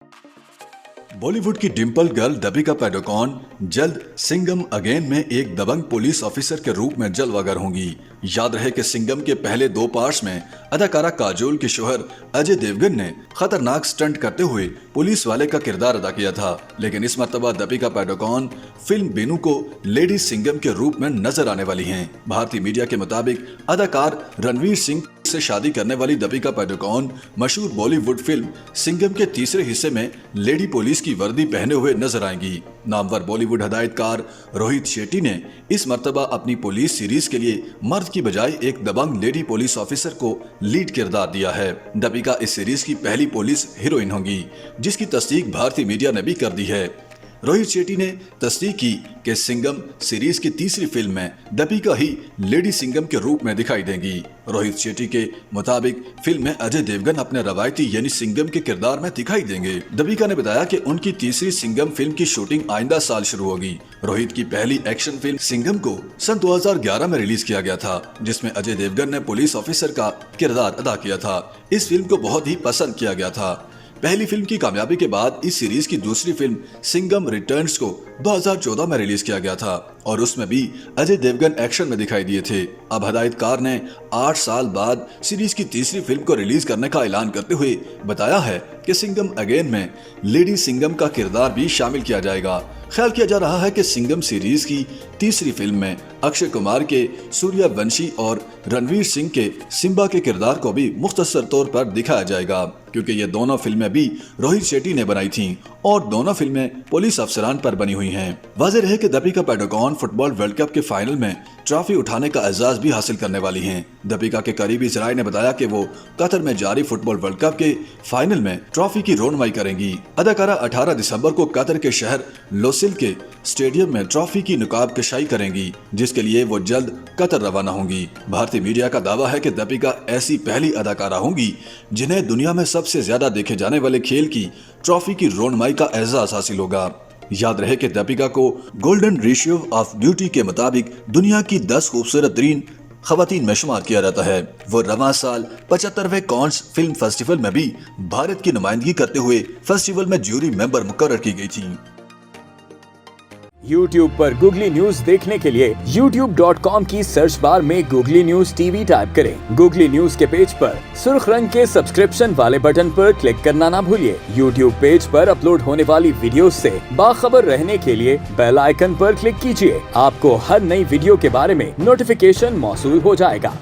बॉलीवुड की डिम्पल गर्ल दीपिका पादुकोण जल्द सिंघम अगेन में एक दबंग पुलिस ऑफिसर के रूप में जलवागर होंगी। याद रहे कि सिंघम के पहले 2 पार्ट्स में अदाकारा काजोल के शोहर अजय देवगन ने खतरनाक स्टंट करते हुए पुलिस वाले का किरदार अदा किया था, लेकिन इस मर्तबा दीपिका पादुकोण फिल्म बेनू को लेडी सिंघम के रूप में नजर आने वाली हैं। भारतीय मीडिया के मुताबिक अदाकार रणवीर सिंह से शादी करने वाली दीपिका पादुकोण मशहूर बॉलीवुड फिल्म सिंघम के तीसरे हिस्से में लेडी पुलिस की वर्दी पहने हुए नजर आएंगी। नामवर बॉलीवुड हदायतकार रोहित शेट्टी ने इस मर्तबा अपनी पुलिस सीरीज के लिए मर्द की बजाय एक दबंग लेडी पुलिस ऑफिसर को लीड किरदार दिया है। दीपिका इस सीरीज की पहली पुलिस हीरोइन होंगी, जिसकी तस्दीक भारतीय मीडिया ने भी कर दी है। रोहित शेट्टी ने तस्दीक की कि सिंघम सीरीज की तीसरी फिल्म में दीपिका ही लेडी सिंघम के रूप में दिखाई देंगी। रोहित शेट्टी के मुताबिक फिल्म में अजय देवगन अपने रवायती यानी सिंघम के किरदार में दिखाई देंगे। दीपिका ने बताया कि उनकी तीसरी सिंघम फिल्म की शूटिंग आइंदा साल शुरू होगी। रोहित की पहली एक्शन फिल्म सिंघम को सन 2011 में रिलीज किया गया था, जिसमें अजय देवगन ने पुलिस ऑफिसर का किरदार अदा किया था। इस फिल्म को बहुत ही पसंद किया गया था। पहली फिल्म की कामयाबी के बाद इस सीरीज की दूसरी फिल्म सिंघम रिटर्न्स को 2014 में रिलीज किया गया था और उसमें भी अजय देवगन एक्शन में दिखाई दिए थे। अब हदायतकार ने 8 साल बाद सीरीज की तीसरी फिल्म को रिलीज करने का ऐलान करते हुए बताया है कि सिंघम अगेन में लेडी सिंघम का किरदार भी शामिल किया जाएगा। ख्याल किया जा रहा है कि सिंघम सीरीज की तीसरी फिल्म में अक्षय कुमार के सूर्यवंशी और रणवीर सिंह के सिम्बा के किरदार को भी मुख्तसर तौर पर दिखाया जाएगा, क्योंकि ये दोनों फिल्में भी रोहित शेट्टी ने बनाई थीं और दोनों फिल्में पुलिस अफसरान पर बनी हुई हैं। वाज़ेह है कि Deepika Padukone football world cup के फाइनल में ट्रॉफी उठाने का एजाज भी हासिल करने वाली हैं। दीपिका के करीबी ज़राए ने बताया कि वो कतर में जारी फुटबॉल वर्ल्ड कप के फाइनल में ट्रॉफी की रोनमाई करेंगी। अदाकारा 18 दिसंबर को कतर के शहर लोसिल के स्टेडियम में ट्रॉफी की नुकाबकशाई करेंगी, जिसके लिए वो जल्द कतर रवाना होंगी। भारतीय मीडिया का दावा है कि दीपिका ऐसी पहली अदाकारा होंगी जिन्हें दुनिया में सबसे ज्यादा देखे जाने वाले खेल की ट्रॉफी की रोनमाई का एजाज हासिल होगा। याद रहे कि दीपिका को गोल्डन रेशियो ऑफ ब्यूटी के मुताबिक दुनिया की 10 खूबसूरत तरीन खवातीन में शुमार किया जाता है। वो रवां साल 75वें कांस फिल्म फेस्टिवल में भी भारत की नुमाइंदगी करते हुए फेस्टिवल में ज्यूरी मेंबर मुकर्रर की गई थी। YouTube पर गूगली न्यूज देखने के लिए youtube.com की सर्च बार में गूगली न्यूज टीवी टाइप करें। गूगली न्यूज के पेज पर सुर्ख रंग के सब्सक्रिप्शन वाले बटन पर क्लिक करना ना भूलिए। YouTube पेज पर अपलोड होने वाली वीडियोस से बाखबर रहने के लिए बेल आइकन पर क्लिक कीजिए। आपको हर नई वीडियो के बारे में नोटिफिकेशन मौसूल हो जाएगा।